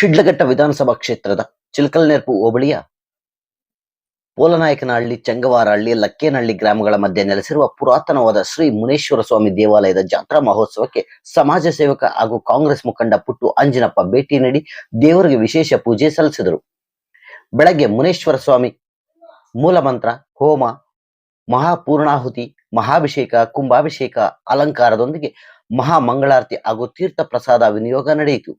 ಶಿಡ್ಲಘಟ್ಟ ವಿಧಾನಸಭಾ ಕ್ಷೇತ್ರದ ಚಿಲಕಲನೆರಪು ಹೋಬಳಿಯ ಪೋಲನಾಯಕನಹಳ್ಳಿ, ಚಂಗವಾರಹಳ್ಳಿ, ಲಕ್ಕೇನಹಳ್ಳಿ ಗ್ರಾಮಗಳ ಮಧ್ಯೆ ನೆಲೆಸಿರುವ ಪುರಾತನವಾದ ಶ್ರೀ ಮುನೇಶ್ವರ ಸ್ವಾಮಿ ದೇವಾಲಯದ ಜಾತ್ರಾ ಮಹೋತ್ಸವಕ್ಕೆ ಸಮಾಜ ಸೇವಕ ಹಾಗೂ ಕಾಂಗ್ರೆಸ್ ಮುಖಂಡ ಪುಟ್ಟು ಅಂಜಿನಪ್ಪ ಭೇಟಿ ನೀಡಿ ದೇವರಿಗೆ ವಿಶೇಷ ಪೂಜೆ ಸಲ್ಲಿಸಿದರು. ಬೆಳಗ್ಗೆ ಮುನೇಶ್ವರ ಸ್ವಾಮಿ ಮೂಲಮಂತ್ರ, ಹೋಮ, ಮಹಾಪೂರ್ಣಾಹುತಿ, ಮಹಾಭಿಷೇಕ, ಕುಂಭಾಭಿಷೇಕ, ಅಲಂಕಾರದೊಂದಿಗೆ ಮಹಾಮಂಗಳಾರತಿ ಹಾಗೂ ತೀರ್ಥ ಪ್ರಸಾದ ವಿನಿಯೋಗ ನಡೆಯಿತು.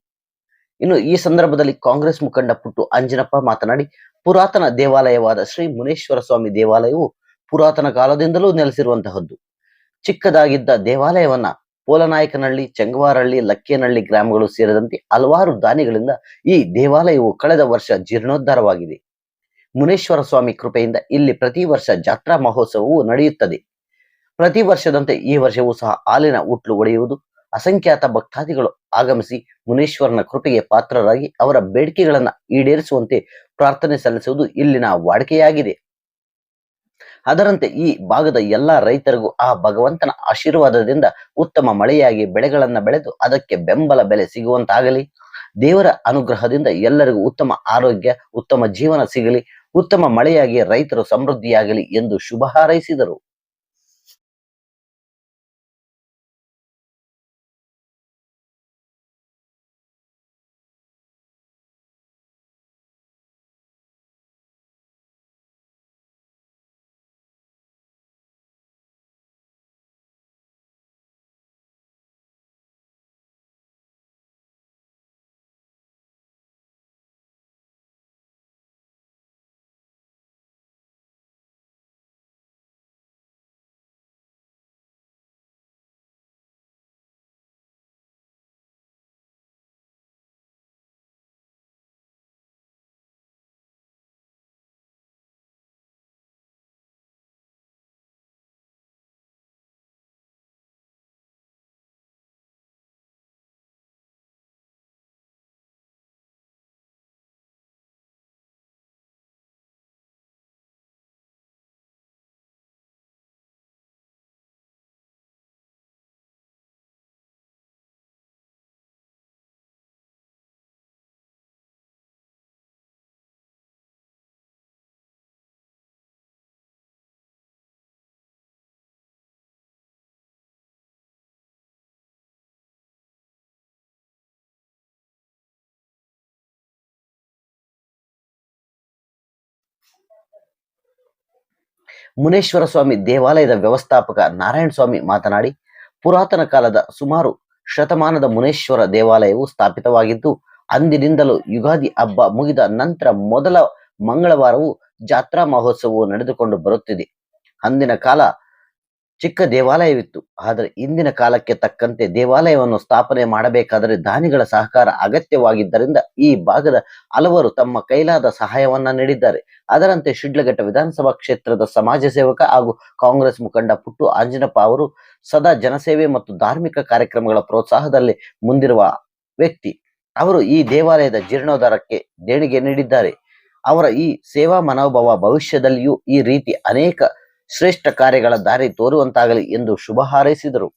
ಇನ್ನು ಈ ಸಂದರ್ಭದಲ್ಲಿ ಕಾಂಗ್ರೆಸ್ ಮುಖಂಡ ಪುಟ್ಟು ಅಂಜಿನಪ್ಪ ಮಾತನಾಡಿ, ಪುರಾತನ ದೇವಾಲಯವಾದ ಶ್ರೀ ಮುನೇಶ್ವರ ಸ್ವಾಮಿ ದೇವಾಲಯವು ಪುರಾತನ ಕಾಲದಿಂದಲೂ ನೆಲೆಸಿರುವಂತಹದ್ದು. ಚಿಕ್ಕದಾಗಿದ್ದ ದೇವಾಲಯವನ್ನ ಪೋಲನಾಯಕನಹಳ್ಳಿ, ಚಂಗವಾರಹಳ್ಳಿ, ಲಕ್ಕೇನಹಳ್ಳಿ ಗ್ರಾಮಗಳು ಸೇರಿದಂತೆ ಹಲವಾರು ದಾನಿಗಳಿಂದ ಈ ದೇವಾಲಯವು ಕಳೆದ ವರ್ಷ ಜೀರ್ಣೋದ್ಧಾರವಾಗಿದೆ. ಮುನೇಶ್ವರ ಸ್ವಾಮಿ ಕೃಪೆಯಿಂದ ಇಲ್ಲಿ ಪ್ರತಿ ವರ್ಷ ಜಾತ್ರಾ ಮಹೋತ್ಸವವು ನಡೆಯುತ್ತದೆ. ಪ್ರತಿ ವರ್ಷದಂತೆ ಈ ವರ್ಷವೂ ಸಹ ಹಾಲಿನ ಉಟ್ಲು ಒಡೆಯುವುದು, ಅಸಂಖ್ಯಾತ ಭಕ್ತಾದಿಗಳು ಆಗಮಿಸಿ ಮುನೇಶ್ವರನ ಕೃಪೆಗೆ ಪಾತ್ರರಾಗಿ ಅವರ ಬೇಡಿಕೆಗಳನ್ನ ಈಡೇರಿಸುವಂತೆ ಪ್ರಾರ್ಥನೆ ಸಲ್ಲಿಸುವುದು ಇಲ್ಲಿನ ವಾಡಿಕೆಯಾಗಿದೆ. ಅದರಂತೆ ಈ ಭಾಗದ ಎಲ್ಲಾ ರೈತರಿಗೂ ಆ ಭಗವಂತನ ಆಶೀರ್ವಾದದಿಂದ ಉತ್ತಮ ಮಳೆಯಾಗಿ ಬೆಳೆಗಳನ್ನ ಬೆಳೆದು ಅದಕ್ಕೆ ಬೆಂಬಲ ಬೆಲೆ ಸಿಗುವಂತಾಗಲಿ, ದೇವರ ಅನುಗ್ರಹದಿಂದ ಎಲ್ಲರಿಗೂ ಉತ್ತಮ ಆರೋಗ್ಯ, ಉತ್ತಮ ಜೀವನ ಸಿಗಲಿ, ಉತ್ತಮ ಮಳೆಯಾಗಿ ರೈತರು ಸಮೃದ್ಧಿಯಾಗಲಿ ಎಂದು ಶುಭ ಹಾರೈಸಿದರು. ಮುನೇಶ್ವರ ಸ್ವಾಮಿ ದೇವಾಲಯದ ವ್ಯವಸ್ಥಾಪಕ ನಾರಾಯಣ ಸ್ವಾಮಿ ಮಾತನಾಡಿ, ಪುರಾತನ ಕಾಲದ ಸುಮಾರು ಶತಮಾನದ ಮುನೇಶ್ವರ ದೇವಾಲಯವು ಸ್ಥಾಪಿತವಾಗಿದ್ದು, ಅಂದಿನಿಂದಲೂ ಯುಗಾದಿ ಹಬ್ಬ ಮುಗಿದ ನಂತರ ಮೊದಲ ಮಂಗಳವಾರವು ಜಾತ್ರಾ ಮಹೋತ್ಸವವು ನಡೆದುಕೊಂಡು ಬರುತ್ತಿದೆ. ಅಂದಿನ ಕಾಲ ಚಿಕ್ಕ ದೇವಾಲಯವಿತ್ತು. ಆದರೆ ಇಂದಿನ ಕಾಲಕ್ಕೆ ತಕ್ಕಂತೆ ದೇವಾಲಯವನ್ನು ಸ್ಥಾಪನೆ ಮಾಡಬೇಕಾದರೆ ದಾನಿಗಳ ಸಹಕಾರ ಅಗತ್ಯವಾಗಿದ್ದರಿಂದ ಈ ಭಾಗದ ಹಲವರು ತಮ್ಮ ಕೈಲಾದ ಸಹಾಯವನ್ನ ನೀಡಿದ್ದಾರೆ. ಅದರಂತೆ ಶಿಡ್ಲಘಟ್ಟ ವಿಧಾನಸಭಾ ಕ್ಷೇತ್ರದ ಸಮಾಜ ಸೇವಕ ಹಾಗೂ ಕಾಂಗ್ರೆಸ್ ಮುಖಂಡ ಪುಟ್ಟು ಅಂಜಿನಪ್ಪ ಅವರು ಸದಾ ಜನಸೇವೆ ಮತ್ತು ಧಾರ್ಮಿಕ ಕಾರ್ಯಕ್ರಮಗಳ ಪ್ರೋತ್ಸಾಹದಲ್ಲಿ ಮುಂದಿರುವ ವ್ಯಕ್ತಿ. ಅವರು ಈ ದೇವಾಲಯದ ಜೀರ್ಣೋದ್ಧಾರಕ್ಕೆ ದೇಣಿಗೆ ನೀಡಿದ್ದಾರೆ. ಅವರ ಈ ಸೇವಾ ಮನೋಭಾವ ಭವಿಷ್ಯದಲ್ಲಿಯೂ ಈ ರೀತಿ ಅನೇಕ ಶ್ರೇಷ್ಠ ಕಾರ್ಯಗಳ ದಾರಿ ತೋರುವಂತಾಗಲಿ ಎಂದು ಶುಭ ಹಾರೈಸಿದರು.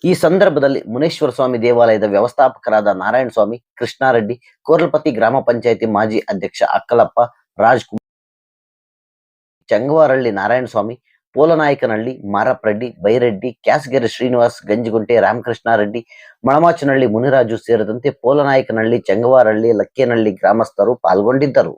ಈ ಸಂದರ್ಭದಲ್ಲಿ ಮುನೇಶ್ವರ ಸ್ವಾಮಿ ದೇವಾಲಯದ ವ್ಯವಸ್ಥಾಪಕರಾದ ನಾರಾಯಣ ಸ್ವಾಮಿ, ಕೃಷ್ಣಾರೆಡ್ಡಿ, ಕೋರ್ಲಪತಿ ಗ್ರಾಮ ಪಂಚಾಯಿತಿ ಮಾಜಿ ಅಧ್ಯಕ್ಷ ಅಕ್ಕಲಪ್ಪ, ರಾಜ್ಕುಮಾರ್, ಚಂಗವಾರಹಳ್ಳಿ ನಾರಾಯಣ ಸ್ವಾಮಿ, ಪೋಲನಾಯಕನಹಳ್ಳಿ ಮಾರಪ್ರೆಡ್ಡಿ, ಬೈರೆಡ್ಡಿ, ಕ್ಯಾಸಗೆರೆ ಶ್ರೀನಿವಾಸ್, ಗಂಜಿಗುಂಟೆ ರಾಮಕೃಷ್ಣಾರೆಡ್ಡಿ, ಮಳಮಾಚನಹಳ್ಳಿ ಮುನಿರಾಜು ಸೇರಿದಂತೆ ಪೋಲನಾಯಕನಹಳ್ಳಿ, ಚಂಗವಾರಹಳ್ಳಿ, ಲಕ್ಕೇನಹಳ್ಳಿ ಗ್ರಾಮಸ್ಥರು ಪಾಲ್ಗೊಂಡಿದ್ದರು.